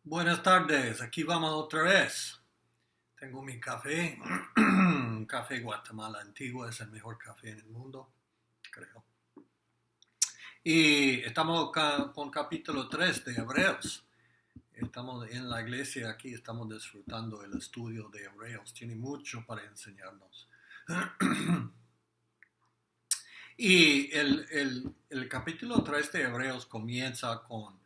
Buenas tardes, aquí vamos otra vez. Tengo mi café, un café Guatemala antiguo, es el mejor café en el mundo, creo. Y estamos con capítulo 3 de Hebreos. Estamos en la iglesia aquí, estamos disfrutando el estudio de Hebreos. Tiene mucho para enseñarnos. Y el capítulo 3 de Hebreos comienza con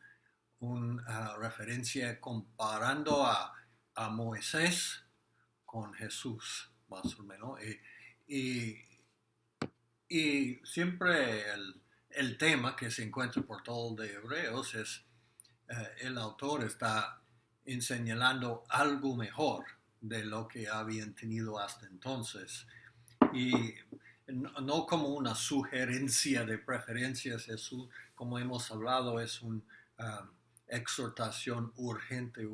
una referencia comparando a Moisés con Jesús, más o menos. Y, y siempre el tema que se encuentra por todo de Hebreos es el autor está señalando algo mejor de lo que habían tenido hasta entonces. Y no como una sugerencia de preferencias, como hemos hablado, es una exhortación urgente,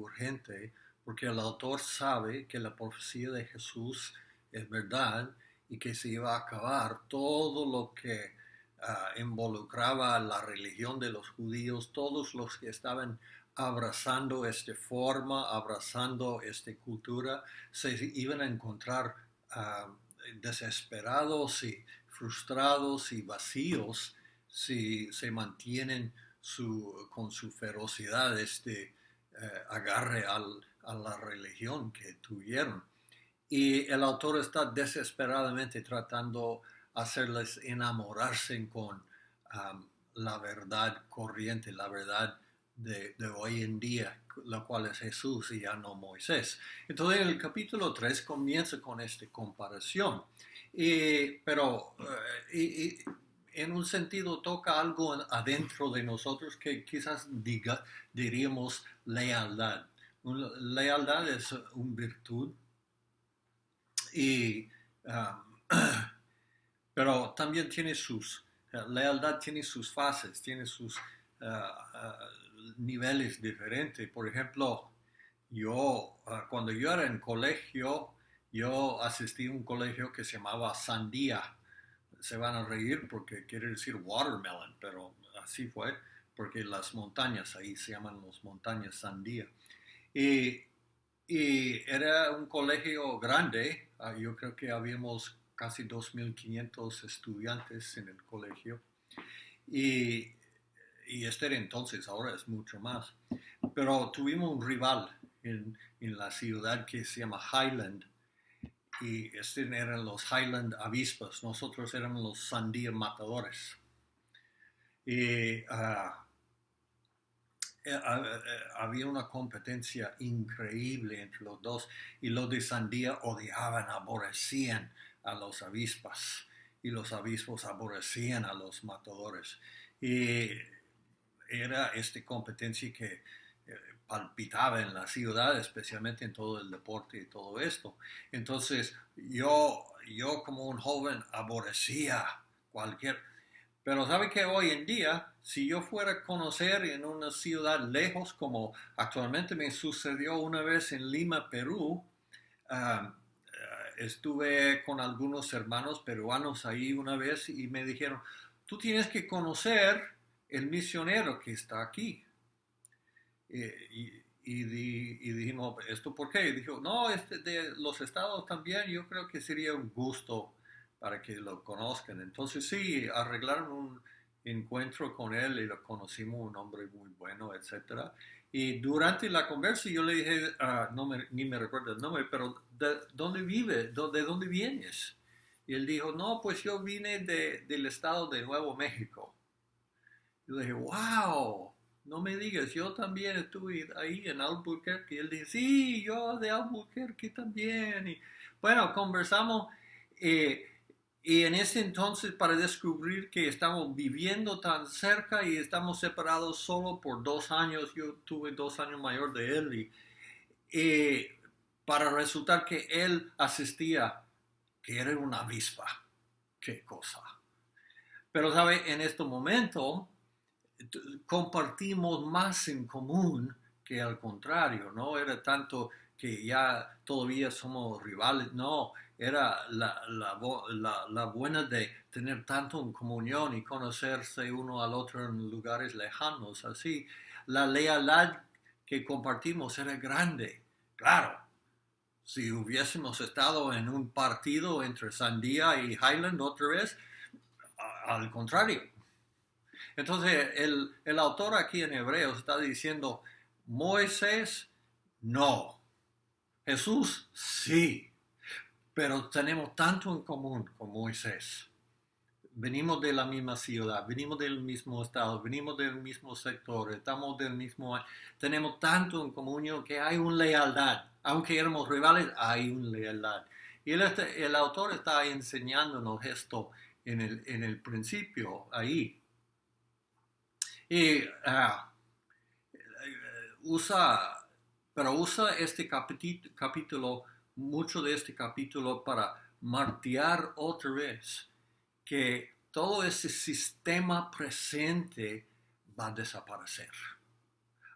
porque el autor sabe que la profecía de Jesús es verdad y que se iba a acabar todo lo que involucraba la religión de los judíos, todos los que estaban abrazando esta forma, abrazando esta cultura, se iban a encontrar desesperados y frustrados y vacíos si se mantienen con su ferocidad agarre a la religión que tuvieron. Y el autor está desesperadamente tratando de hacerles enamorarse con la verdad corriente, la verdad de hoy en día, la cual es Jesús y ya no Moisés. Entonces el capítulo 3 comienza con esta comparación, pero en un sentido toca algo adentro de nosotros que quizás diríamos lealtad. Lealtad es una virtud y, pero también tiene lealtad tiene sus fases, tiene sus niveles diferentes. Por ejemplo, cuando yo era en colegio, yo asistí a un colegio que se llamaba Sandía. Se van a reír porque quiere decir watermelon, pero así fue, porque las montañas, ahí se llaman las montañas Sandía. Y, y era un colegio grande, yo creo que habíamos casi 2.500 estudiantes en el colegio. Y, y este era entonces, ahora es mucho más. Pero tuvimos un rival en la ciudad que se llama Highland. Y eran los Highland Avispas, nosotros éramos los Sandía Matadores. Y había una competencia increíble entre los dos y los de Sandía odiaban, aborrecían a los avispas y los avispos aborrecían a los matadores. Y era esta competencia que palpitaba en la ciudad, especialmente en todo el deporte y todo esto. Entonces yo como un joven aborrecía cualquier. Pero sabe que hoy en día, si yo fuera a conocer en una ciudad lejos, como actualmente me sucedió una vez en Lima, Perú, uh, estuve con algunos hermanos peruanos ahí una vez y me dijeron, tú tienes que conocer el misionero que está aquí. Y dijimos, ¿esto por qué? Y dijo, no, este de los estados también, yo creo que sería un gusto para que lo conozcan. Entonces sí, arreglaron un encuentro con él y lo conocimos, un hombre muy bueno, etcétera. Y durante la conversa yo le dije, ni me recuerdo el nombre, pero ¿de dónde vive? ¿De dónde vienes? Y él dijo, no, pues yo vine del estado de Nuevo México. Yo dije, wow, no me digas, yo también estuve ahí en Albuquerque. Y él dice, sí, yo de Albuquerque también. Y bueno, conversamos eh, y en ese entonces para descubrir que estamos viviendo tan cerca y estamos separados solo por 2 años, yo tuve 2 años mayor de él y para resultar que él asistía, que era una avispa. Qué cosa. Pero sabe, en este momento compartimos más en común que al contrario, no era tanto que ya todavía somos rivales, no, era la buena de tener tanto en comunión y conocerse uno al otro en lugares lejanos, así. La lealtad que compartimos era grande. Claro, si hubiésemos estado en un partido entre Sandia y Highland otra vez, al contrario. Entonces, el autor aquí en Hebreos está diciendo, Moisés, no. Jesús, sí. Pero tenemos tanto en común con Moisés. Venimos de la misma ciudad, venimos del mismo estado, venimos del mismo sector, estamos del mismo... Tenemos tanto en común que hay una lealtad. Aunque éramos rivales, hay una lealtad. Y el autor está enseñándonos esto en el principio, ahí. Y usa este capítulo, mucho de este capítulo para martear otra vez que todo ese sistema presente va a desaparecer.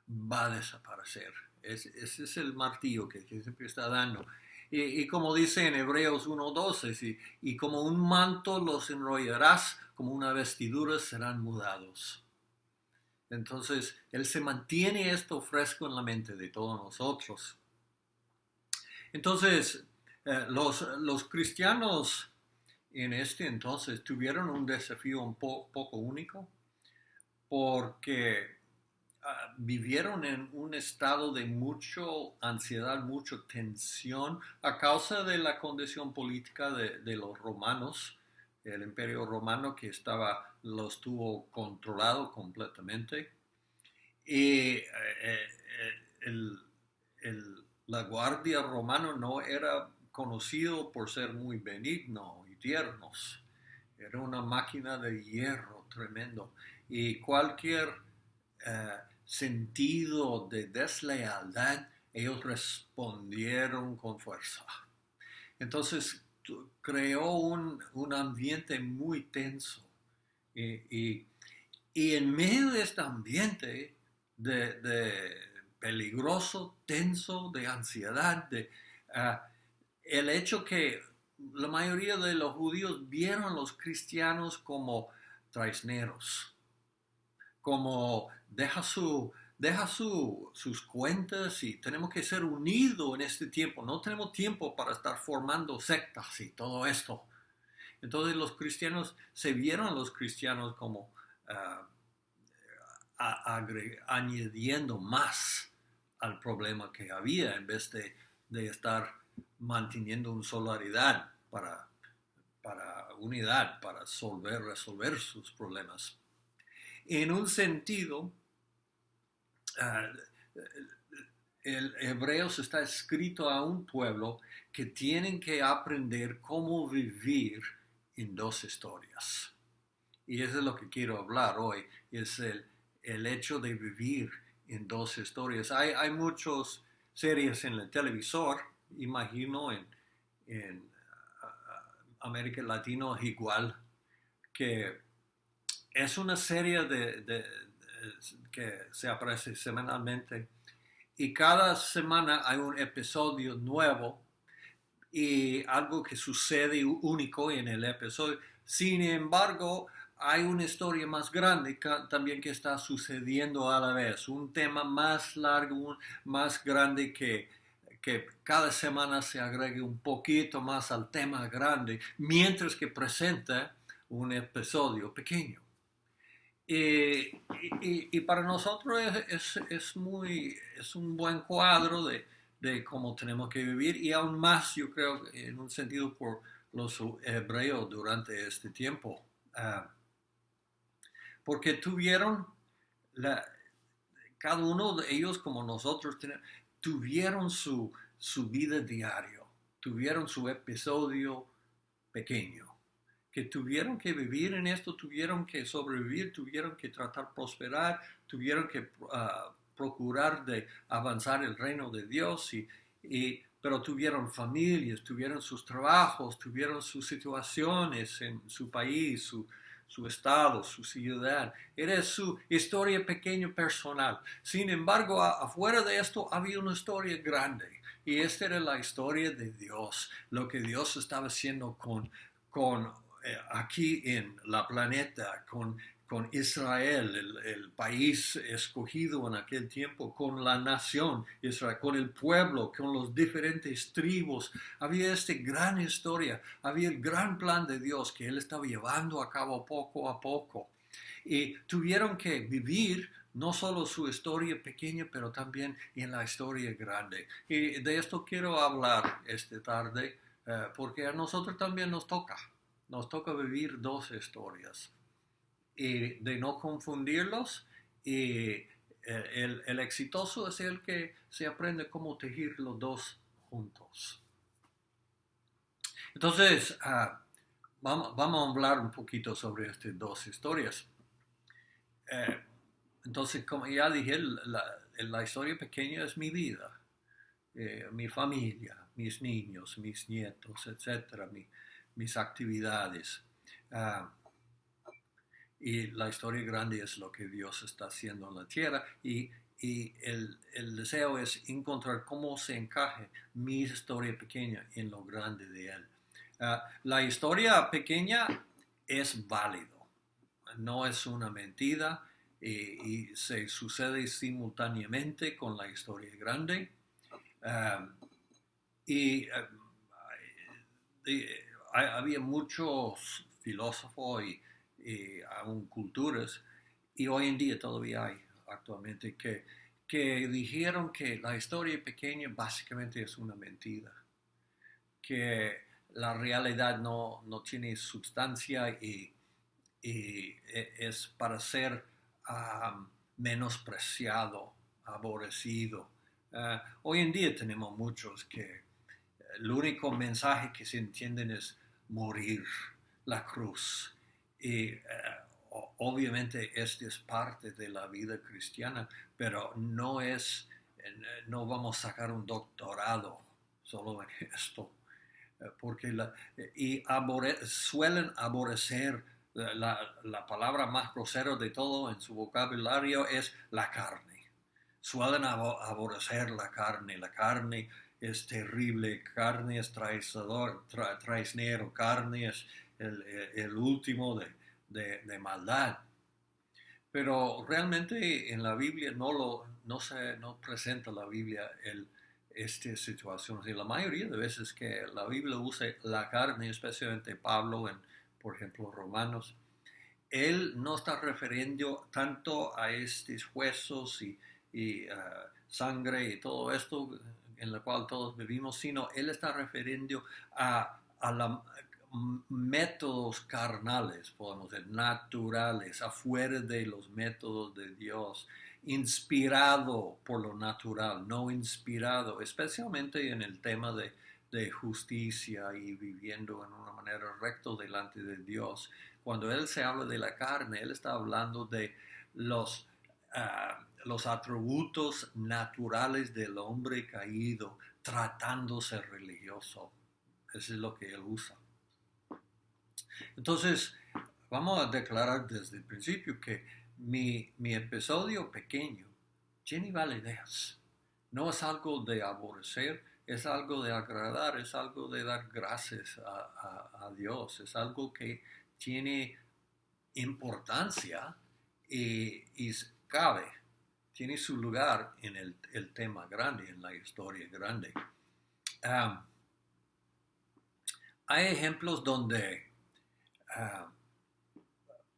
Va a desaparecer. Ese es el martillo que siempre está dando. Y como dice en Hebreos 1:12, y como un manto los enrollarás, como una vestidura serán mudados. Entonces, Él se mantiene esto fresco en la mente de todos nosotros. Entonces, los cristianos en este entonces tuvieron un desafío un poco único porque vivieron en un estado de mucha ansiedad, mucha tensión a causa de la condición política de los romanos, el imperio romano que los tuvo controlado completamente. Y la guardia romana no era conocido por ser muy benigno y tiernos. Era una máquina de hierro tremendo. Y cualquier sentido de deslealtad, ellos respondieron con fuerza. Entonces creó un ambiente muy tenso. Y en medio de este ambiente de peligroso, tenso, de ansiedad, el hecho que la mayoría de los judíos vieron a los cristianos como traicioneros, como deja sus cuentas y tenemos que ser unidos en este tiempo. No tenemos tiempo para estar formando sectas y todo esto. Entonces los cristianos se vieron a los cristianos como añadiendo más al problema que había en vez de estar manteniendo una solidaridad para unidad, para resolver sus problemas. En un sentido, el Hebreos está escrito a un pueblo que tienen que aprender cómo vivir en dos historias. Y eso es lo que quiero hablar hoy, es el hecho de vivir en dos historias. Hay muchas series en el televisor, imagino en América Latina igual, que es una serie que se aparece semanalmente y cada semana hay un episodio nuevo y algo que sucede único en el episodio. Sin embargo, hay una historia más grande también que está sucediendo a la vez, un tema más largo, más grande que cada semana se agregue un poquito más al tema grande, mientras que presenta un episodio pequeño. Y para nosotros es un buen cuadro de cómo tenemos que vivir y aún más, yo creo, en un sentido por los hebreos durante este tiempo. Porque cada uno de ellos, como nosotros, tuvieron su vida diaria, tuvieron su episodio pequeño, que tuvieron que vivir en esto, tuvieron que sobrevivir, tuvieron que tratar de prosperar, tuvieron que procurar de avanzar el reino de Dios, pero tuvieron familias, tuvieron sus trabajos, tuvieron sus situaciones en su país, su estado, su ciudad. Era su historia pequeña personal. Sin embargo, afuera de esto había una historia grande. Y esta era la historia de Dios, lo que Dios estaba haciendo con aquí en la planeta, con con Israel, el país escogido en aquel tiempo, con la nación Israel, con el pueblo, con los diferentes tribus. Había esta gran historia, había el gran plan de Dios que Él estaba llevando a cabo poco a poco. Y tuvieron que vivir no solo su historia pequeña, pero también en la historia grande. Y de esto quiero hablar esta tarde, porque a nosotros también nos toca vivir dos historias y de no confundirlos. Y el exitoso es el que se aprende cómo tejer los dos juntos. Entonces, vamos a hablar un poquito sobre estas dos historias. Eh, entonces, como ya dije, la historia pequeña es mi vida, mi familia, mis niños, mis nietos, etcétera, mis actividades. Uh, y la historia grande es lo que Dios está haciendo en la tierra y el deseo es encontrar cómo se encaje mi historia pequeña en lo grande de Él. La historia pequeña es válido, no es una mentira y se sucede simultáneamente con la historia grande. Y había muchos filósofos y aún culturas, y hoy en día todavía hay actualmente, que dijeron que la historia pequeña básicamente es una mentira, que la realidad no tiene sustancia y es para ser menospreciado, aborrecido. Hoy en día tenemos muchos que el único mensaje que se entienden es morir, la cruz. Y obviamente este es parte de la vida cristiana, pero no vamos a sacar un doctorado solo en esto, porque suelen aborrecer la palabra más grosera de todo en su vocabulario es la carne. Suelen aborrecer la carne. La carne es terrible, carne es traicionero, carne es el último de maldad. Pero realmente en la Biblia no presenta la Biblia esta situación. Y la mayoría de veces que la Biblia usa la carne, especialmente Pablo por ejemplo, Romanos, él no está refiriendo tanto a estos huesos y sangre y todo esto en lo cual todos vivimos, sino él está refiriendo a los métodos carnales, podemos decir, naturales, afuera de los métodos de Dios, inspirado por lo natural, no inspirado, especialmente en el tema de justicia y viviendo en una manera recta delante de Dios. Cuando él se habla de la carne, él está hablando de los atributos naturales del hombre caído tratándose religioso. Eso es lo que él usa. Entonces, vamos a declarar desde el principio que mi episodio pequeño tiene validez. No es algo de aborrecer, es algo de agradar, es algo de dar gracias a Dios, es algo que tiene importancia y cabe, tiene su lugar en el tema grande, en la historia grande. Hay ejemplos donde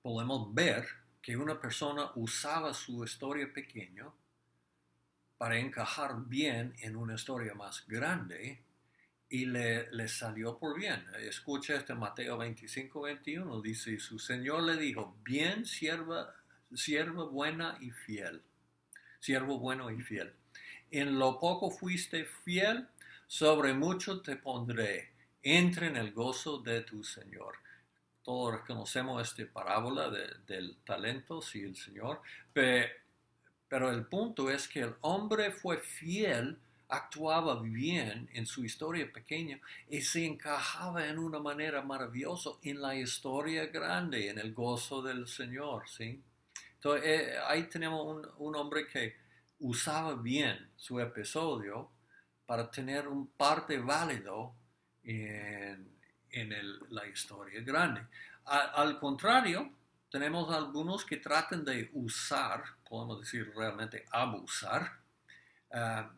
podemos ver que una persona usaba su historia pequeña para encajar bien en una historia más grande y le salió por bien. Escucha este Mateo 25-21, dice, su Señor le dijo, bien sierva buena y fiel, siervo bueno y fiel. En lo poco fuiste fiel, sobre mucho te pondré. Entra en el gozo de tu Señor. Todos conocemos esta parábola del talento, sí, el Señor, pero el punto es que el hombre fue fiel, actuaba bien en su historia pequeña y se encajaba en una manera maravillosa en la historia grande, en el gozo del Señor, ¿sí? Entonces, ahí tenemos un hombre que usaba bien su episodio para tener un parte válido en la historia grande. Al contrario, tenemos algunos que tratan de usar, podemos decir realmente abusar, uh,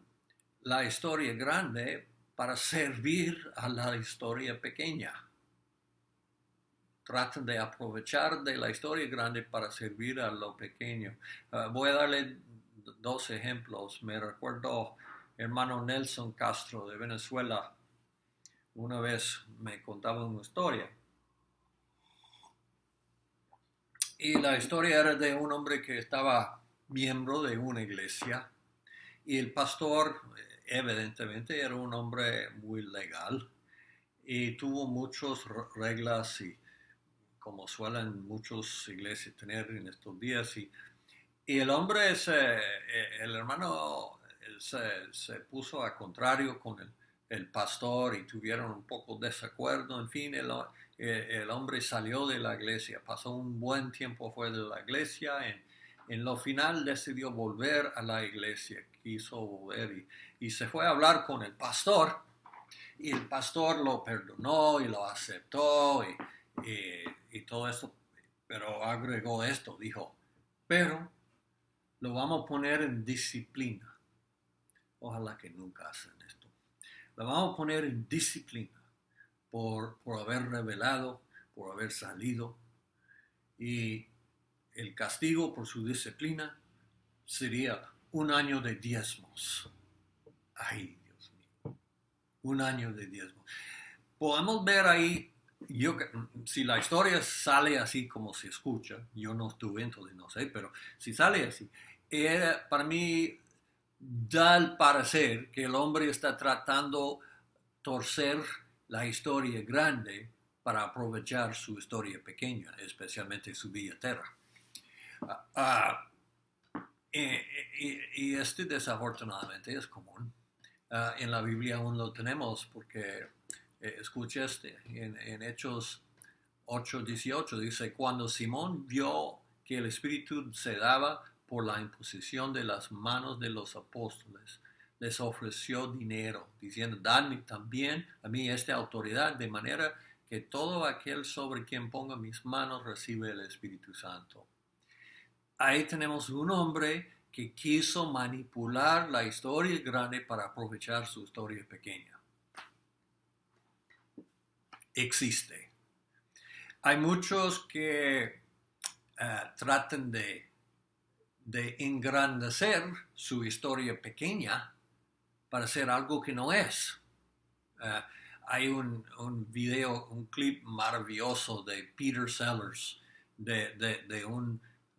la historia grande para servir a la historia pequeña. Tratan de aprovechar de la historia grande para servir a lo pequeño. Voy a darle dos ejemplos. Me recuerdo hermano Nelson Castro de Venezuela. Una vez me contaba una historia. Y la historia era de un hombre que estaba miembro de una iglesia. Y el pastor, evidentemente, era un hombre muy legal. Y tuvo muchas reglas y como suelen muchas iglesias tener en estos días. Y el hombre, el hermano, se puso a contrario con el pastor y tuvieron un poco de desacuerdo. En fin, el hombre salió de la iglesia, pasó un buen tiempo fuera de la iglesia. En lo final decidió volver a la iglesia, quiso volver y se fue a hablar con el pastor. Y el pastor lo perdonó y lo aceptó y todo esto, pero agregó esto, dijo, pero lo vamos a poner en disciplina. Ojalá que nunca hacen esto. Lo vamos a poner en disciplina por haber revelado, por haber salido. Y el castigo por su disciplina sería 1 año de diezmos. Ay, Dios mío. 1 año de diezmos. Podemos ver ahí, si la historia sale así como se escucha, yo no estuve, entonces no sé, pero si sale así, para mí da el parecer que el hombre está tratando torcer la historia grande para aprovechar su historia pequeña, especialmente su billetera. Y este desafortunadamente es común. En la Biblia aún lo tenemos porque escucha en Hechos 8:18 dice, cuando Simón vio que el Espíritu se daba por la imposición de las manos de los apóstoles, les ofreció dinero, diciendo, dadme también a mí esta autoridad, de manera que todo aquel sobre quien ponga mis manos recibe el Espíritu Santo. Ahí tenemos un hombre que quiso manipular la historia grande para aprovechar su historia pequeña. Existe. Hay muchos que tratan de engrandecer su historia pequeña para hacer algo que no es. Hay un video, un clip maravilloso de Peter Sellers, de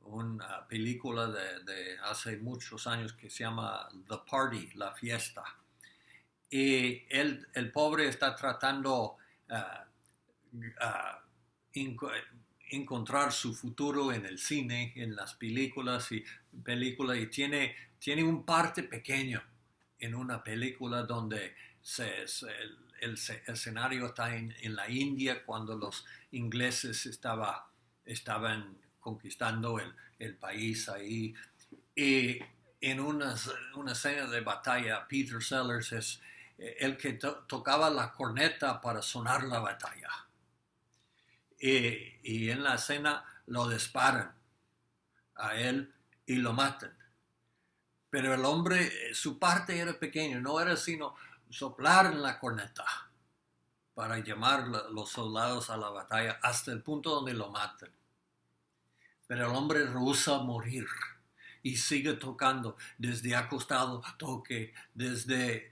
una película de hace muchos años que se llama The Party, La Fiesta. Y el pobre está tratando encontrar su futuro en el cine, en las películas y tiene un parte pequeño en una película donde el escenario está en la India cuando los ingleses estaban conquistando el país ahí. Y en una escena de batalla, Peter Sellers es el que tocaba la corneta para sonar la batalla. Y en la escena lo disparan a él y lo matan. Pero el hombre, su parte era pequeña, no era sino soplar en la corneta para llamar a los soldados a la batalla hasta el punto donde lo matan. Pero el hombre rehúsa morir y sigue tocando, desde acostado toque, desde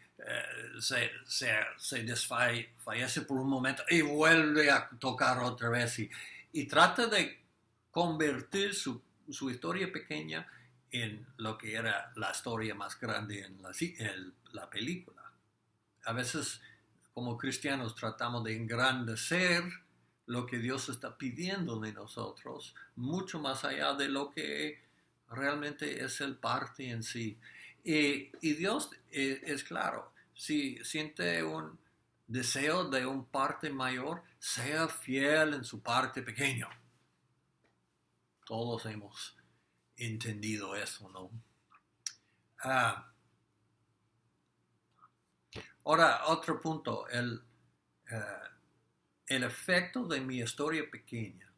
se desfallece por un momento y vuelve a tocar otra vez y trata de convertir su historia pequeña en lo que era la historia más grande en la película. A veces como cristianos tratamos de engrandecer lo que Dios está pidiendo de nosotros, mucho más allá de lo que realmente es el parte en sí. Y Dios es claro, si siente un deseo de un parte mayor, sea fiel en su parte pequeño. Todos hemos entendido eso, ¿no? Ahora, otro punto, el efecto de mi historia pequeña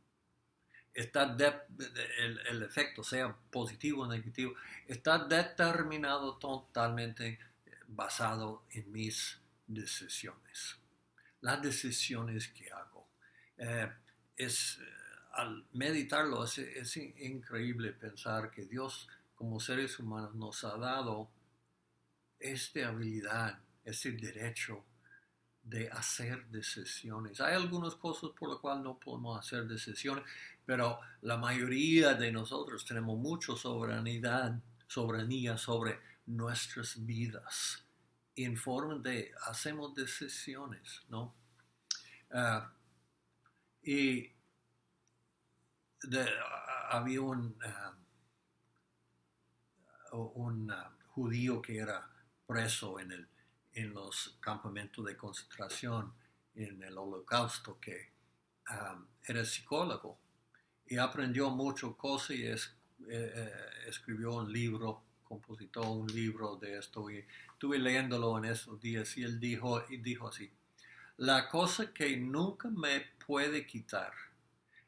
el efecto, sea positivo o negativo, está determinado totalmente basado en mis decisiones. Las decisiones que hago. Eh, es, al meditarlo es increíble pensar que Dios como seres humanos nos ha dado esta habilidad, este derecho de hacer decisiones. Hay algunas cosas por las cuales no podemos hacer decisiones, pero la mayoría de nosotros tenemos mucha soberanía sobre nuestras vidas. En forma de hacemos decisiones, ¿no? Uh, y había un judío que era preso en los campamentos de concentración, en el Holocausto, que era psicólogo y aprendió muchas cosas y escribió un libro, compositó un libro de esto y estuve leyéndolo en esos días y él dijo así, la cosa que nunca me puede quitar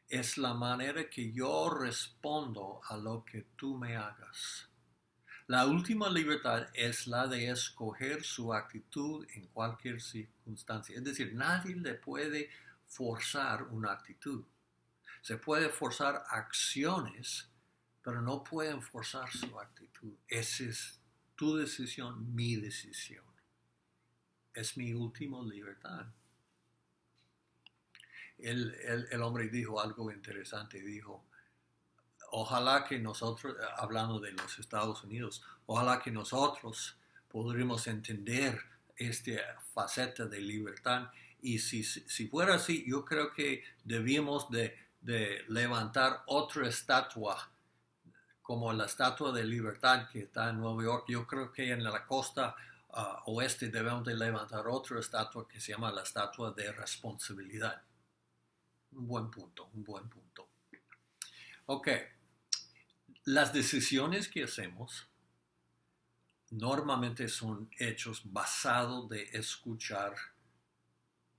es la manera que yo respondo a lo que tú me hagas. La última libertad es la de escoger su actitud en cualquier circunstancia. Es decir, nadie le puede forzar una actitud. Se puede forzar acciones, pero no pueden forzar su actitud. Esa es tu decisión, mi decisión. Es mi última libertad. El hombre dijo algo interesante, dijo, ojalá que nosotros, hablando de los Estados Unidos, ojalá que nosotros podríamos entender esta faceta de libertad y si fuera así, yo creo que debíamos de levantar otra estatua como la Estatua de Libertad que está en Nueva York. Yo creo que en la costa oeste debemos de levantar otra estatua que se llama la Estatua de Responsabilidad. Un buen punto, un buen punto. Ok, las decisiones que hacemos normalmente son hechos basados de escuchar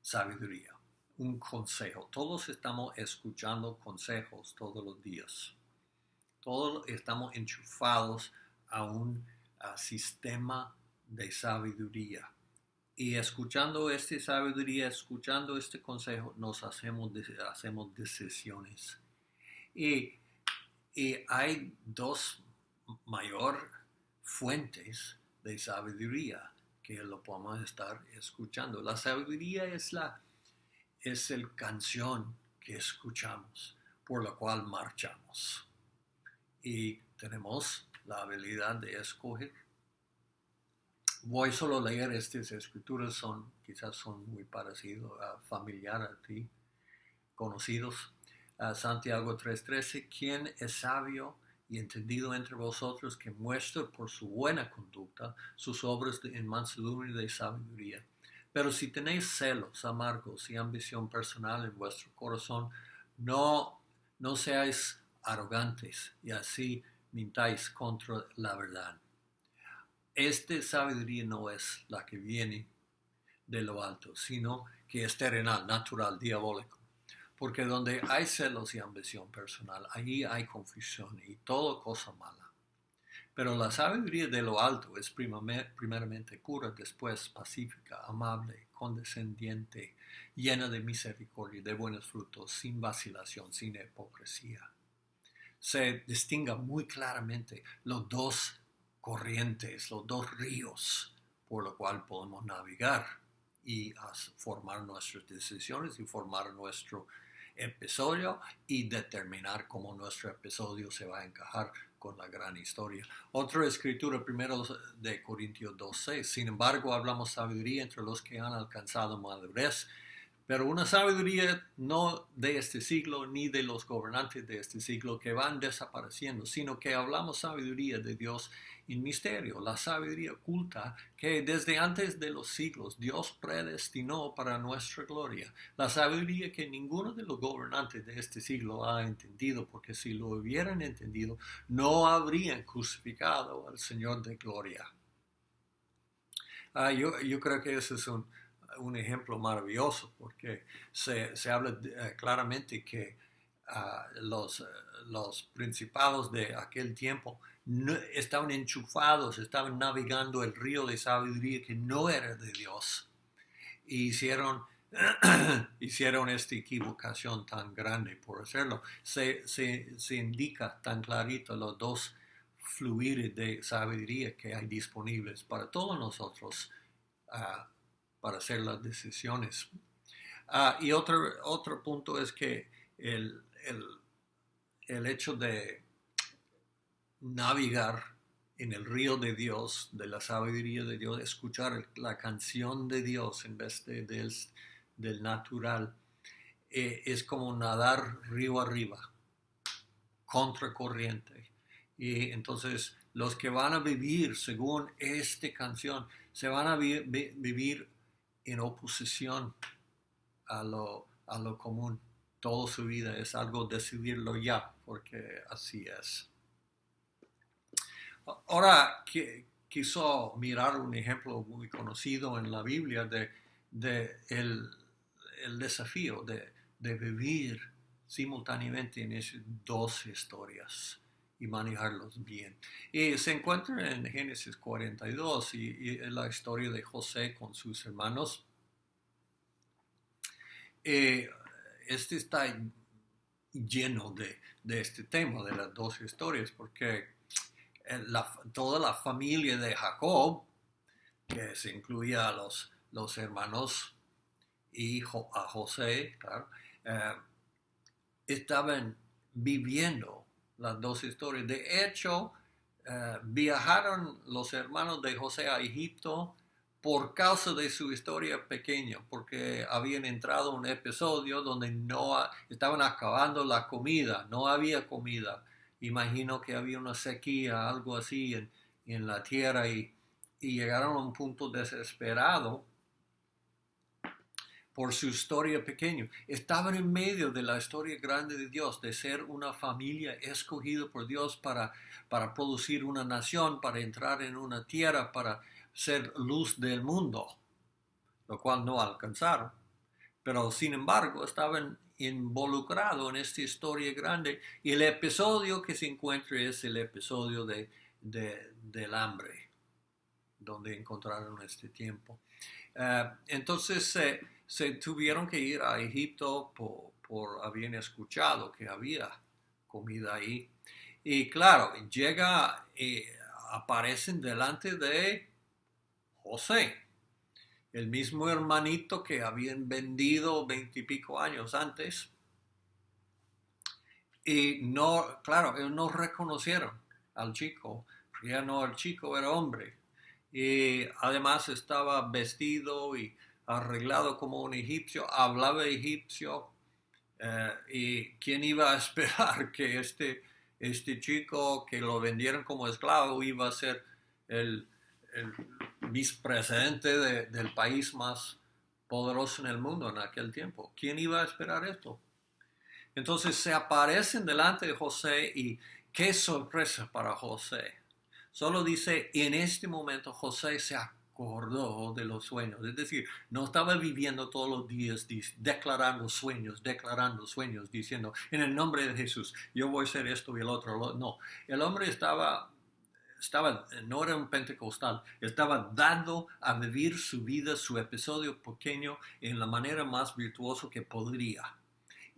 sabiduría, un consejo. Todos estamos escuchando consejos todos los días. Todos estamos enchufados a un sistema de sabiduría. Y escuchando esta sabiduría, escuchando este consejo, nos hacemos decisiones. Y hay dos mayores fuentes de sabiduría que lo podemos estar escuchando. La sabiduría es el canción que escuchamos, por la cual marchamos. Y tenemos la habilidad de escoger. Voy solo a leer estas escrituras, quizás son muy parecidos, familiar a ti, conocidos. Santiago 3:13, ¿quién es sabio y entendido entre vosotros que muestre por su buena conducta sus obras en mansedumbre y de sabiduría? Pero si tenéis celos amargos y ambición personal en vuestro corazón, no seáis arrogantes y así mintáis contra la verdad. Esta sabiduría no es la que viene de lo alto, sino que es terrenal, natural, diabólico. Porque donde hay celos y ambición personal, allí hay confusión y toda cosa mala. Pero la sabiduría de lo alto es primeramente pura, después pacífica, amable, condescendiente, llena de misericordia, de buenos frutos, sin vacilación, sin hipocresía. Se distingue muy claramente los dos corrientes, los dos ríos por los cuales podemos navegar y formar nuestras decisiones y formar nuestro episodio y determinar cómo nuestro episodio se va a encajar con la gran historia. Otra escritura, 1 de Corintios 2:6. Sin embargo, hablamos sabiduría entre los que han alcanzado madurez, pero una sabiduría no de este siglo ni de los gobernantes de este siglo que van desapareciendo, sino que hablamos sabiduría de Dios en misterio, la sabiduría oculta que desde antes de los siglos Dios predestinó para nuestra gloria. La sabiduría que ninguno de los gobernantes de este siglo ha entendido, porque si lo hubieran entendido, no habrían crucificado al Señor de gloria. Yo creo que ese es un ejemplo maravilloso porque se habla claramente que los principados de aquel tiempo no, estaban enchufados, estaban navegando el río de sabiduría que no era de Dios. E hicieron esta equivocación tan grande por hacerlo. Se indica tan clarito los dos fluires de sabiduría que hay disponibles para todos nosotros uh, para hacer las decisiones. Y otro punto es que el hecho de navegar en el río de Dios, de la sabiduría de Dios, escuchar la canción de Dios en vez del natural, es como nadar río arriba, contracorriente. Y entonces los que van a vivir según esta canción se van a vivir en oposición a lo común. Toda su vida es algo decidirlo ya, porque así es. Ahora quiso mirar un ejemplo muy conocido en la Biblia de el desafío de vivir simultáneamente en esas dos historias y manejarlos bien. Y se encuentra en Génesis 42 y la historia de José con sus hermanos. Este está lleno de este tema, de las dos historias, porque toda la familia de Jacob, que se incluía a los hermanos y a José, claro, estaban viviendo las dos historias. De hecho, viajaron los hermanos de José a Egipto por causa de su historia pequeña, porque habían entrado en un episodio donde no estaban acabando la comida, no había comida. Imagino que había una sequía, algo así en la tierra y llegaron a un punto desesperado por su historia pequeña. Estaban en medio de la historia grande de Dios, de ser una familia escogida por Dios para producir una nación, para entrar en una tierra, para ser luz del mundo, lo cual no alcanzaron. Pero sin embargo estaban involucrados en esta historia grande y el episodio que se encuentra es el episodio del hambre, donde encontraron este tiempo. Entonces se tuvieron que ir a Egipto habían escuchado que había comida ahí. Y claro, aparecen delante de José, el mismo hermanito que habían vendido 20 y pico años antes. Y no, claro, ellos no reconocieron al chico, ya no, el chico era hombre. Y además estaba vestido y arreglado como un egipcio, hablaba egipcio. Y quién iba a esperar que este chico que lo vendieron como esclavo iba a ser el vicepresidente del país más poderoso en el mundo en aquel tiempo. ¿Quién iba a esperar esto? Entonces se aparecen delante de José y qué sorpresa para José. Solo dice, en este momento José se acordó de los sueños. Es decir, no estaba viviendo todos los días declarando sueños, diciendo, en el nombre de Jesús, yo voy a hacer esto y el otro. No, el hombre no era un pentecostal, estaba dado a vivir su vida, su episodio pequeño, en la manera más virtuosa que podría.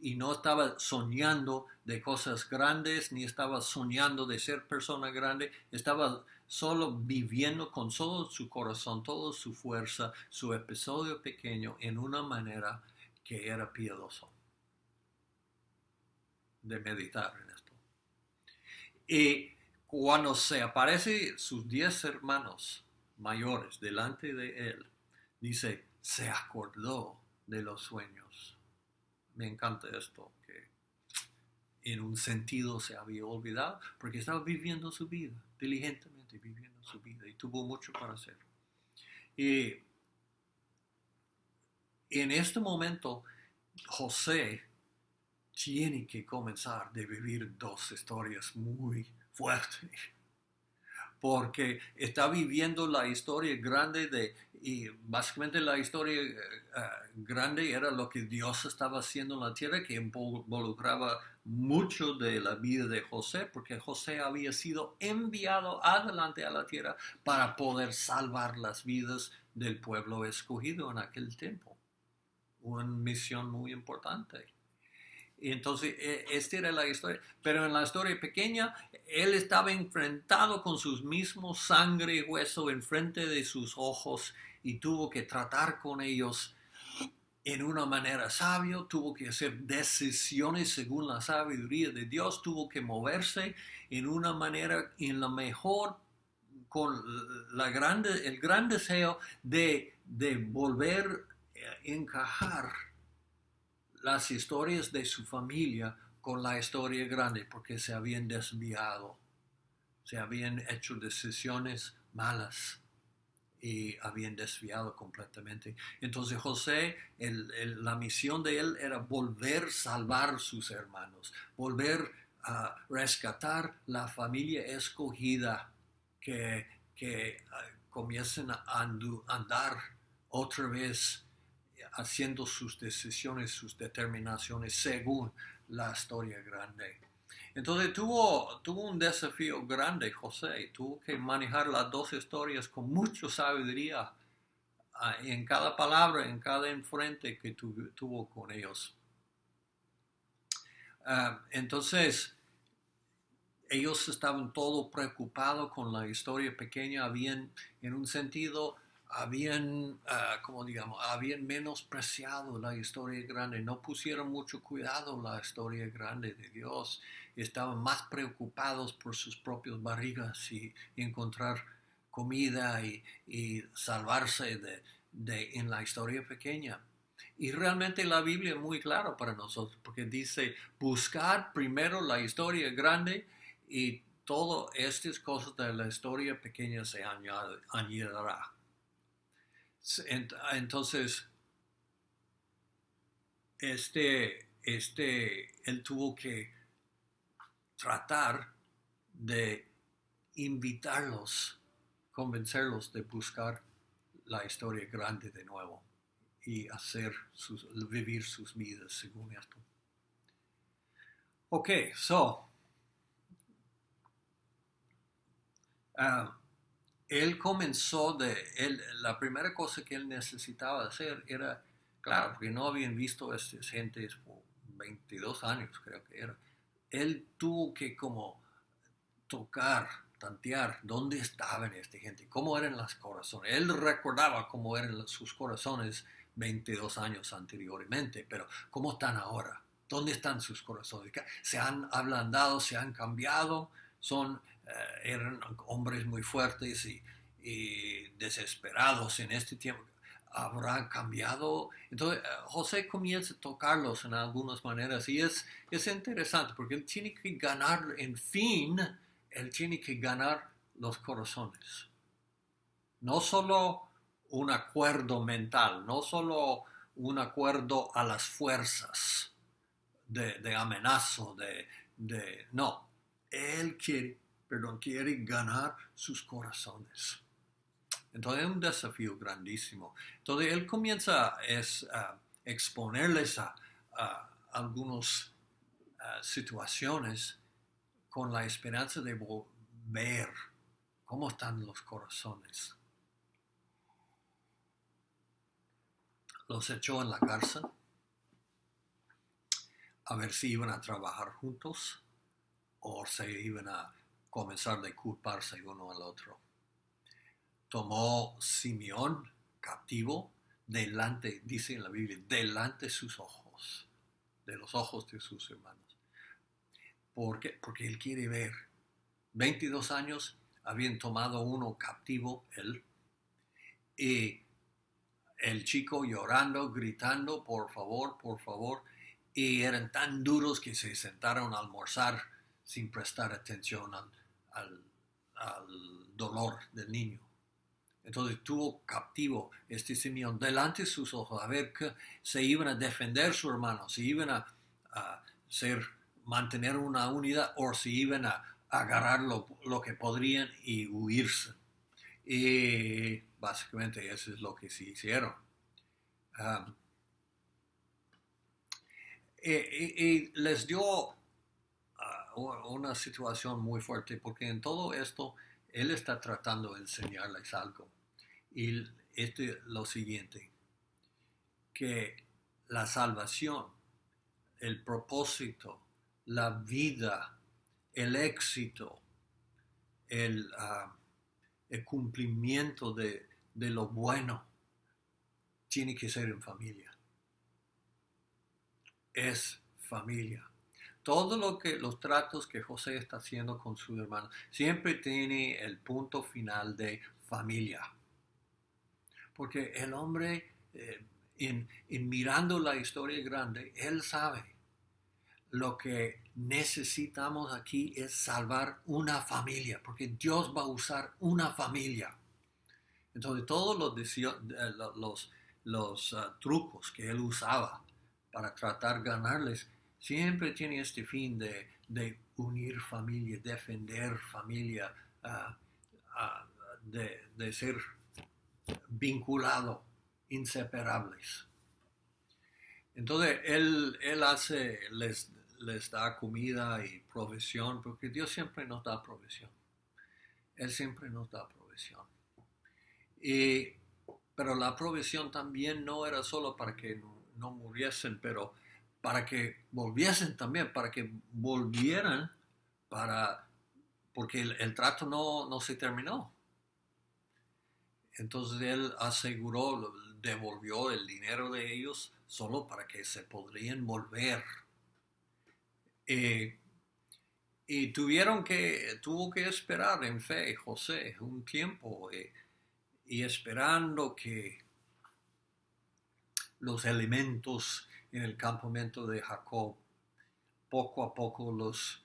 Y no estaba soñando de cosas grandes, ni estaba soñando de ser persona grande, estaba solo viviendo con todo su corazón, toda su fuerza, su episodio pequeño en una manera que era piadoso de meditar en esto. Y cuando se aparecen sus 10 hermanos mayores delante de él, dice, se acordó de los sueños. Me encanta esto, que en un sentido se había olvidado, porque estaba viviendo su vida, diligentemente viviendo su vida, y tuvo mucho para hacer. Y en este momento, José tiene que comenzar de vivir dos historias muy fuertes, porque está viviendo la historia grande y básicamente la historia grande era lo que Dios estaba haciendo en la tierra, que involucraba mucho de la vida de José, porque José había sido enviado adelante a la tierra para poder salvar las vidas del pueblo escogido en aquel tiempo. Una misión muy importante. Y entonces, esta era la historia. Pero en la historia pequeña, él estaba enfrentado con sus mismos sangre y hueso enfrente de sus ojos y tuvo que tratar con ellos en una manera sabia, tuvo que hacer decisiones según la sabiduría de Dios, tuvo que moverse en una manera, en la mejor, con el gran deseo de volver a encajar las historias de su familia con la historia grande, porque se habían desviado, se habían hecho decisiones malas y habían desviado completamente. Entonces José, la misión de él era volver a salvar a sus hermanos, volver a rescatar la familia escogida, que comiencen a andar otra vez haciendo sus decisiones, sus determinaciones según la historia grande. Entonces tuvo un desafío grande José, tuvo que manejar las dos historias con mucha sabiduría en cada palabra, en cada enfrente que tuvo con ellos. Entonces, ellos estaban todo preocupados con la historia pequeña, habían, en un sentido, habían menospreciado la historia grande, no pusieron mucho cuidado en la historia grande de Dios, estaban más preocupados por sus propias barrigas y encontrar comida y salvarse en la historia pequeña. Y realmente la Biblia es muy clara para nosotros, porque dice, buscar primero la historia grande y todas estas cosas de la historia pequeña se añadirá. Entonces, él tuvo que tratar de invitarlos, convencerlos de buscar la historia grande de nuevo y vivir sus vidas según esto. Ok, él comenzó la primera cosa que él necesitaba hacer era, claro, porque no habían visto a estas gentes por 22 años, creo que era. Él tuvo que como tocar, tantear dónde estaban esta gente, cómo eran los corazones. Él recordaba cómo eran sus corazones 22 años anteriormente, pero ¿cómo están ahora? ¿Dónde están sus corazones? ¿Se han ablandado, se han cambiado? Eran hombres muy fuertes y desesperados en este tiempo. ¿Habrá cambiado? Entonces José comienza a tocarlos en algunas maneras y es interesante porque él tiene que ganar, en fin, él tiene que ganar los corazones. No solo un acuerdo mental, no solo un acuerdo a las fuerzas de amenazo, no. Él quiere ganar sus corazones. Entonces es un desafío grandísimo. Entonces él comienza a exponerles a algunas situaciones con la esperanza de ver cómo están los corazones. Los echó en la cárcel a ver si iban a trabajar juntos o se iban a comenzar a culparse uno al otro. Tomó Simeón captivo delante, dice en la Biblia, delante de sus ojos, de los ojos de sus hermanos. ¿Por qué? Porque él quiere ver. 22 años habían tomado uno captivo, él, y el chico llorando, gritando, por favor, y eran tan duros que se sentaron a almorzar sin prestar atención al dolor del niño. Entonces tuvo captivo este Simeón delante de sus ojos a ver que se iban a defender su hermano, si iban a mantener una unidad o si iban a agarrar lo que podrían y huirse. Y básicamente eso es lo que se hicieron. Um, y les dio una situación muy fuerte porque en todo esto él está tratando de enseñarles algo. Y lo siguiente, que la salvación, el propósito, la vida, el éxito, el, uh, el cumplimiento de lo bueno tiene que ser en familia. Es familia. Todo los tratos que José está haciendo con su hermano, siempre tiene el punto final de familia. Porque el hombre, en mirando la historia grande, él sabe lo que necesitamos aquí es salvar una familia, porque Dios va a usar una familia. Entonces todos los trucos que él usaba para tratar de ganarles, siempre tiene este fin de unir familia, defender familia, uh, de ser vinculado, inseparables. Entonces él les da comida y provisión, porque Dios siempre nos da provisión. Él siempre nos da provisión. Y, pero la provisión también no era solo para que no muriesen, pero para que volviesen también, para que volvieran, porque el trato no se terminó. Entonces él aseguró, devolvió el dinero de ellos solo para que se podrían volver. Eh, y tuvo que esperar en fe José un tiempo y esperando que los elementos en el campamento de Jacob poco a poco los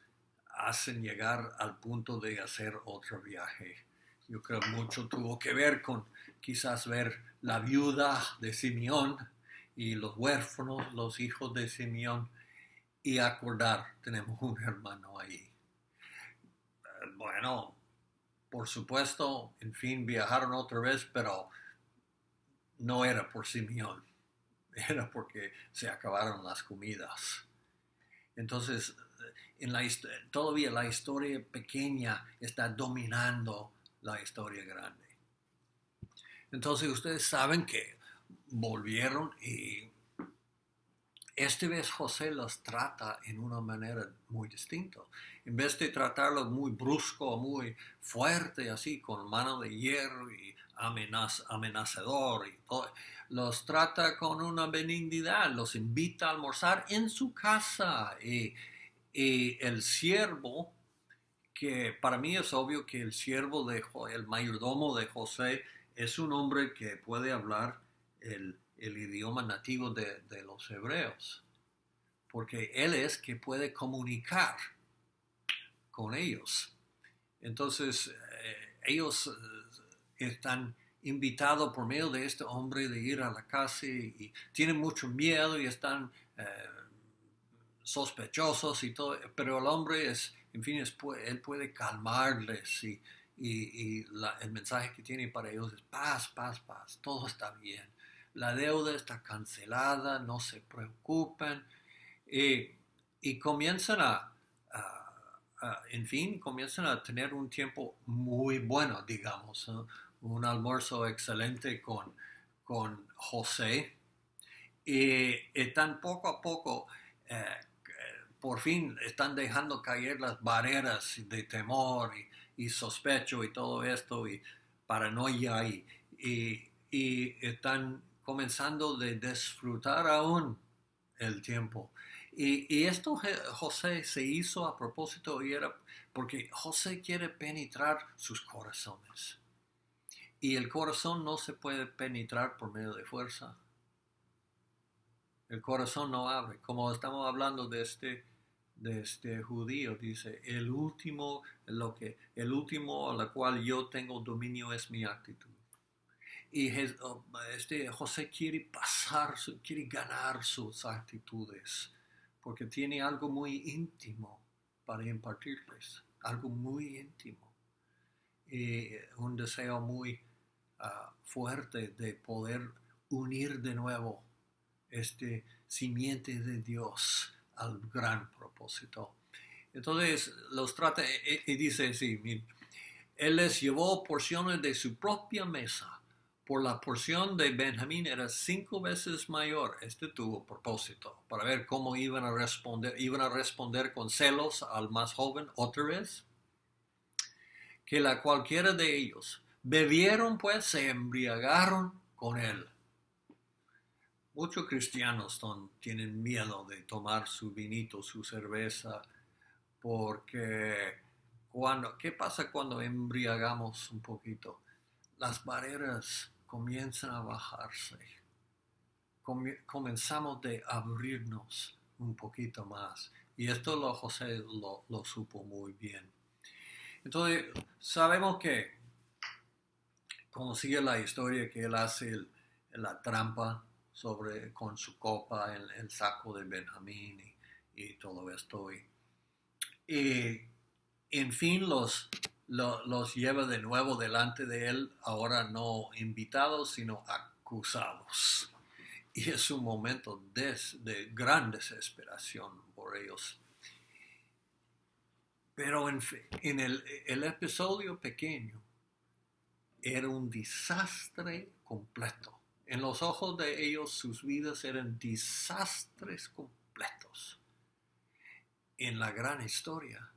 hacen llegar al punto de hacer otro viaje. Yo creo mucho tuvo que ver con quizás ver la viuda de Simeón y los huérfanos, los hijos de Simeón, y acordar, tenemos un hermano ahí. Bueno, por supuesto, en fin, viajaron otra vez, pero no era por Simeón, era porque se acabaron las comidas. Entonces, todavía la historia pequeña está dominando la historia grande. Entonces, ustedes saben que volvieron y esta vez José los trata en una manera muy distinta. En vez de tratarlos muy brusco, muy fuerte, así, con mano de hierro y amenazador, y todo, los trata con una benignidad, los invita a almorzar en su casa. Y el siervo, que para mí es obvio que el siervo el mayordomo de José es un hombre que puede hablar el idioma nativo de los hebreos, porque él es que puede comunicar con ellos. Entonces, ellos están invitados por medio de este hombre de ir a la casa y tienen mucho miedo y están sospechosos y todo, pero el hombre en fin, él puede calmarles el mensaje que tiene para ellos es paz, paz, paz, todo está bien. La deuda está cancelada, no se preocupen. Y comienzan en fin, comienzan a tener un tiempo muy bueno, digamos, ¿no? Un almuerzo excelente con José. Y están poco a poco, eh, por fin están dejando caer las barreras de temor y sospecho y todo esto y paranoia y están comenzando a disfrutar aún el tiempo. Y esto José se hizo a propósito y era porque José quiere penetrar sus corazones. Y el corazón no se puede penetrar por medio de fuerza. El corazón no abre. Como estamos hablando de este judío, dice, el último a la cual yo tengo dominio es mi actitud. Y José quiere quiere ganar sus actitudes, porque tiene algo muy íntimo para impartirles. algo muy íntimo y un deseo muy fuerte de poder unir de nuevo este simiente de Dios al gran propósito. Entonces los trata y dice así, él les llevó porciones de su propia mesa. Por la porción de Benjamín era 5 veces mayor. Este tuvo propósito para ver cómo iban a responder. Iban a responder con celos al más joven otra vez que la cualquiera de ellos. Bebieron pues, se embriagaron con él. Muchos cristianos tienen miedo de tomar su vinito, su cerveza, porque ¿qué pasa cuando embriagamos un poquito? Las barreras comienzan a bajarse. Comenzamos de abrirnos un poquito más. Y esto José lo supo muy bien. Entonces, sabemos que, como sigue la historia, que él hace la trampa con su copa en el saco de Benjamín y todo esto. Y en fin, los lleva de nuevo delante de él, ahora no invitados, sino acusados. Y es un momento de gran desesperación por ellos. Pero en el episodio pequeño era un desastre completo. En los ojos de ellos sus vidas eran desastres completos. En la gran historia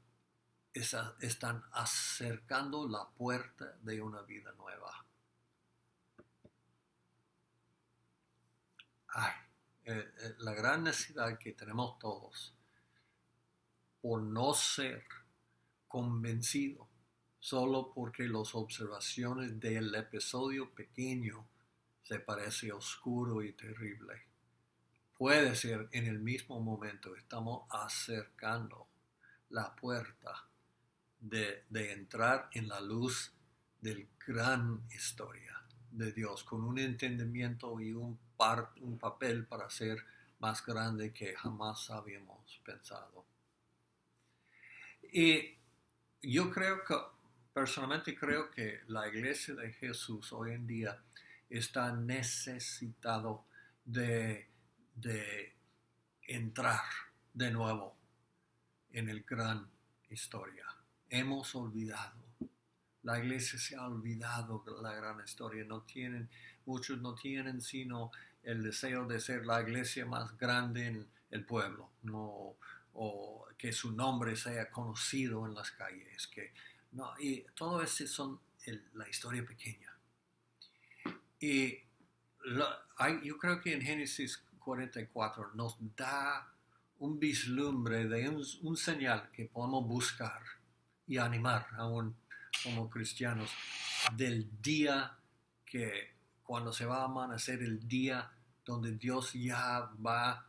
están acercando la puerta de una vida nueva. La gran necesidad que tenemos todos por no ser convencido solo porque las observaciones del episodio pequeño se parece oscuro y terrible. Puede ser en el mismo momento estamos acercando la puerta de entrar en la luz del gran historia de Dios con un entendimiento y un papel para ser más grande que jamás habíamos pensado. Y yo personalmente creo que la iglesia de Jesús hoy en día está necesitado de entrar de nuevo en el gran historia. Hemos olvidado. La iglesia se ha olvidado de la gran historia. Muchos no tienen sino el deseo de ser la iglesia más grande en el pueblo, o que su nombre sea conocido en las calles. Y todo eso son la historia pequeña. Y yo creo que en Génesis 44 nos da un vislumbre de un señal que podemos buscar y animar aún como cristianos del día que cuando se va a amanecer, el día donde Dios ya va a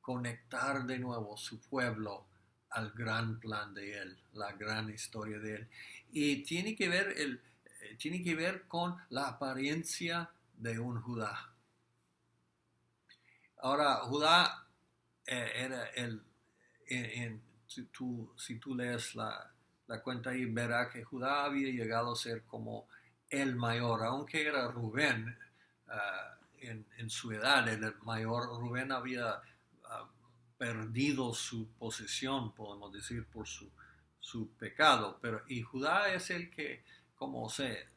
conectar de nuevo su pueblo al gran plan de Él, la gran historia de Él. Y tiene que ver con la apariencia de un Judá. Ahora, Judá era si tú lees la cuenta ahí, verá que Judá había llegado a ser como el mayor, aunque era Rubén, en su edad, el mayor. Rubén había perdido su posesión, podemos decir, por su pecado, y Judá es el que como se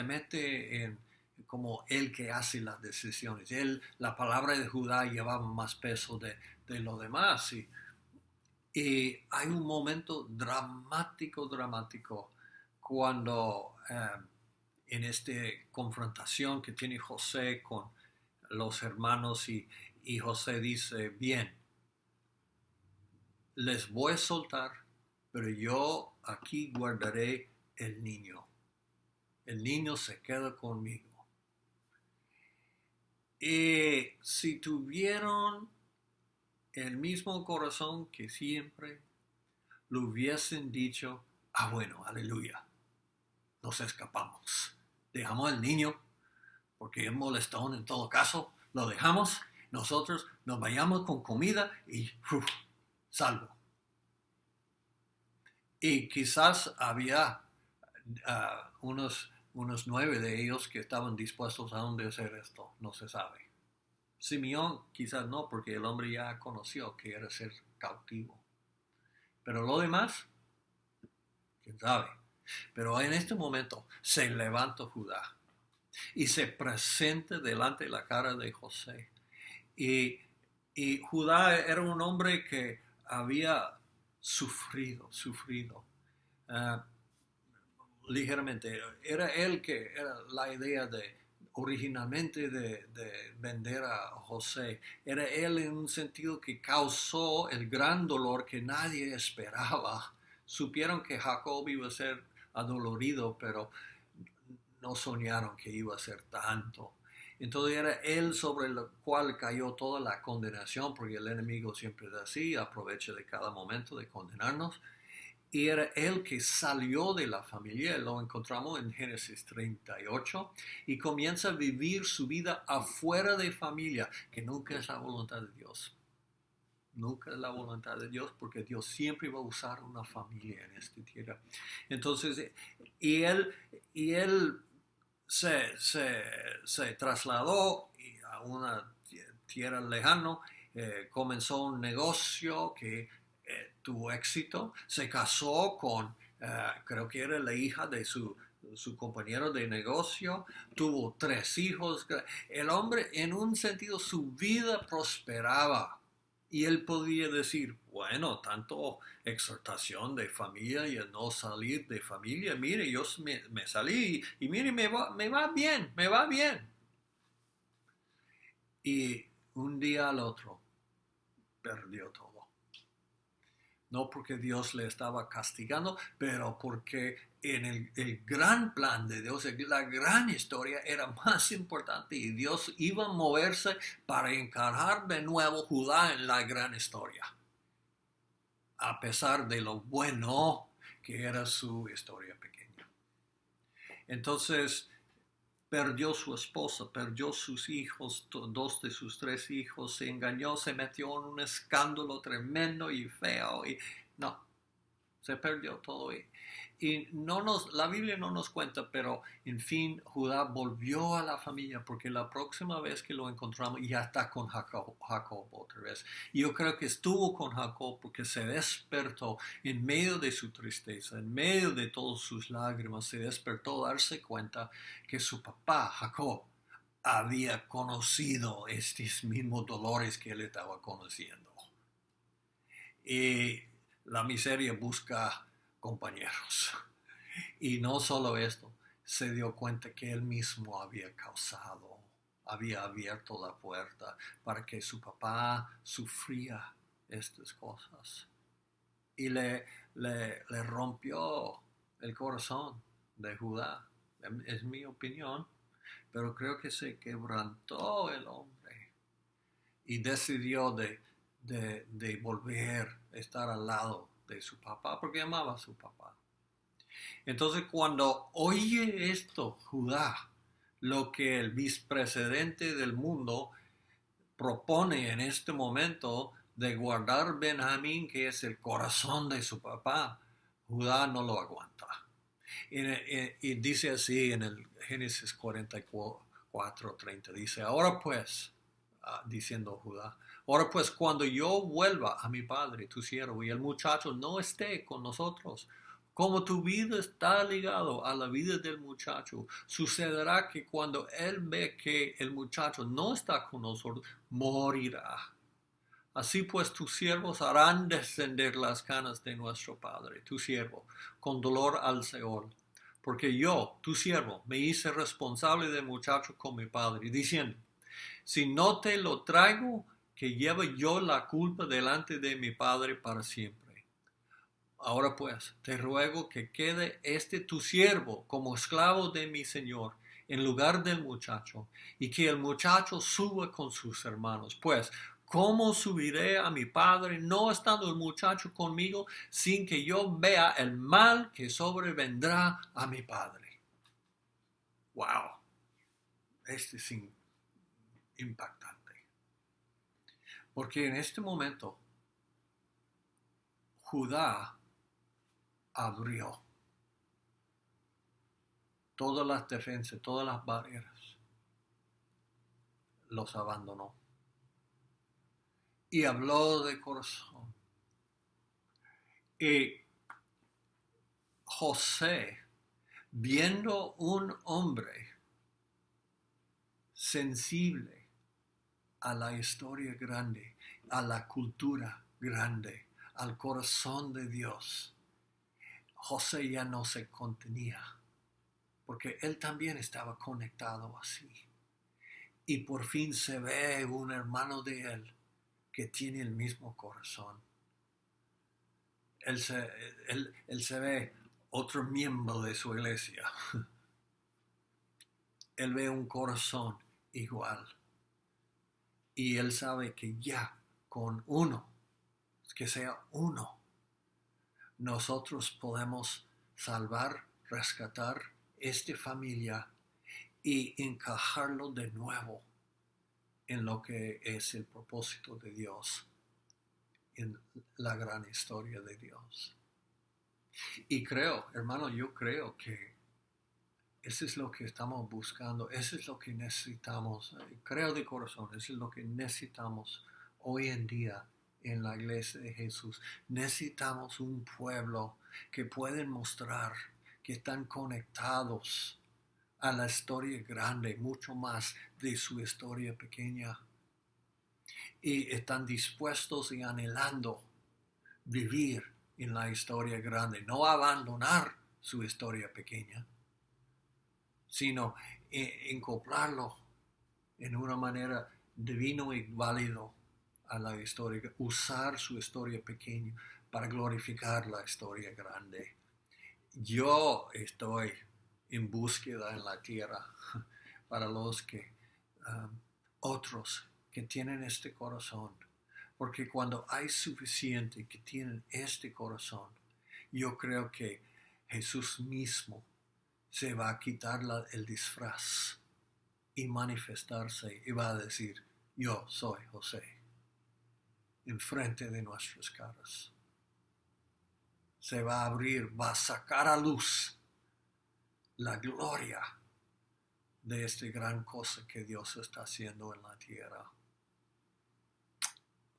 mete como el que hace las decisiones. La palabra de Judá llevaba más peso de lo demás. Y hay un momento dramático cuando en esta confrontación que tiene José con los hermanos y José dice, bien, les voy a soltar, pero yo aquí guardaré el niño. El niño se queda conmigo. Y si tuvieron el mismo corazón que siempre, lo hubiesen dicho, bueno, aleluya, nos escapamos. Dejamos al niño, porque es molestón en todo caso, lo dejamos, nosotros nos vayamos con comida y salvo. Y quizás había unos 9 de ellos que estaban dispuestos a hacer esto, no se sabe. Simeón quizás no, porque el hombre ya conoció que era ser cautivo. Pero lo demás, quién sabe. Pero en este momento se levanta Judá y se presenta delante de la cara de José. Y, y Judá era un hombre que había sufrido uh, ligeramente. Era él que era la idea de originalmente de vender a José. Era él en un sentido que causó el gran dolor que nadie esperaba. Supieron que Jacob iba a ser adolorido, pero no soñaron que iba a ser tanto. Entonces era él sobre el cual cayó toda la condenación, porque el enemigo siempre es así, aprovecha de cada momento de condenarnos. Y era él que salió de la familia, lo encontramos en Génesis 38, y comienza a vivir su vida afuera de familia, que nunca es la voluntad de Dios. Nunca es la voluntad de Dios, porque Dios siempre va a usar una familia en esta tierra. Entonces, y él se trasladó a una tierra lejana, comenzó un negocio que tuvo éxito, se casó con, creo que era la hija de su compañero de negocio, tuvo 3 hijos. El hombre, en un sentido, su vida prosperaba. Y él podía decir, bueno, tanto exhortación de familia y el no salir de familia, mire, yo me salí y mire, me va bien, me va bien. Y un día al otro perdió todo. No porque Dios le estaba castigando, pero porque en el gran plan de Dios, la gran historia era más importante y Dios iba a moverse para encargar de nuevo Judá en la gran historia. A pesar de lo bueno que era su historia pequeña. Entonces, perdió su esposa, perdió sus hijos, 2 de sus 3 hijos, se engañó, se metió en un escándalo tremendo y feo. Y no, se perdió todo. Y la Biblia no nos cuenta, pero en fin, Judá volvió a la familia porque la próxima vez que lo encontramos ya está con Jacob otra vez. Y yo creo que estuvo con Jacob porque se despertó en medio de su tristeza, en medio de todas sus lágrimas, se despertó a darse cuenta que su papá, Jacob, había conocido estos mismos dolores que él estaba conociendo. Y la miseria busca compañeros. Y no solo esto, se dio cuenta que él mismo había causado, había abierto la puerta para que su papá sufría estas cosas. Y le rompió el corazón de Judá. Es mi opinión, pero creo que se quebrantó el hombre y decidió de volver a estar al lado de su papá, porque amaba a su papá. Entonces, cuando oye esto, Judá, lo que el vicepresidente del mundo propone en este momento de guardar Benjamín, que es el corazón de su papá, Judá no lo aguanta. Y dice así en el Génesis 44:30, dice, ahora pues, diciendo Judá, ahora pues cuando yo vuelva a mi padre, tu siervo, y el muchacho no esté con nosotros, como tu vida está ligado a la vida del muchacho, sucederá que cuando él ve que el muchacho no está con nosotros, morirá. Así pues tus siervos harán descender las canas de nuestro padre, tu siervo, con dolor al Seol. Porque yo, tu siervo, me hice responsable del muchacho con mi padre, diciendo, si no te lo traigo, que lleve yo la culpa delante de mi padre para siempre. Ahora pues, te ruego que quede este tu siervo como esclavo de mi señor, en lugar del muchacho, y que el muchacho suba con sus hermanos. Pues, ¿cómo subiré a mi padre no estando el muchacho conmigo, sin que yo vea el mal que sobrevendrá a mi padre? ¡Wow! Este es impactante. Porque en este momento, Judá abrió todas las defensas, todas las barreras, los abandonó. Y habló de corazón. Y José, viendo un hombre sensible a la historia grande, a la cultura grande, al corazón de Dios, José ya no se contenía, porque él también estaba conectado así. Y por fin se ve un hermano de él que tiene el mismo corazón. Él se ve otro miembro de su iglesia. Él ve un corazón igual. Y él sabe que ya con uno, que sea uno, nosotros podemos salvar, rescatar esta familia y encajarlo de nuevo en lo que es el propósito de Dios, en la gran historia de Dios. Y creo, hermano, yo creo que eso es lo que estamos buscando, eso es lo que necesitamos, creo de corazón, eso es lo que necesitamos hoy en día en la iglesia de Jesús. Necesitamos un pueblo que pueden mostrar que están conectados a la historia grande, mucho más de su historia pequeña. Y están dispuestos y anhelando vivir en la historia grande, no abandonar su historia pequeña, sino acoplarlo en una manera divino y válido a la historia, usar su historia pequeña para glorificar la historia grande. Yo estoy en búsqueda en la tierra para los que otros que tienen este corazón, porque cuando hay suficiente que tienen este corazón, yo creo que Jesús mismo se va a quitar el disfraz y manifestarse y va a decir, yo soy José, enfrente de nuestras caras. Se va a abrir, va a sacar a luz la gloria de esta gran cosa que Dios está haciendo en la tierra.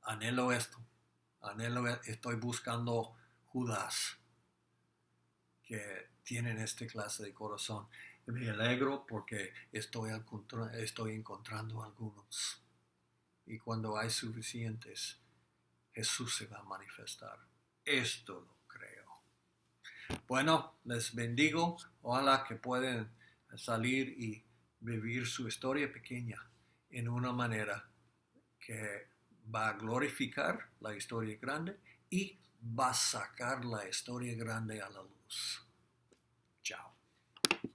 Anhelo esto, estoy buscando Judas que tienen esta clase de corazón. Me alegro porque estoy encontrando algunos. Y cuando hay suficientes, Jesús se va a manifestar. Esto lo creo. Bueno, les bendigo. Ojalá que puedan salir y vivir su historia pequeña en una manera que va a glorificar la historia grande y va a sacar la historia grande a la luz.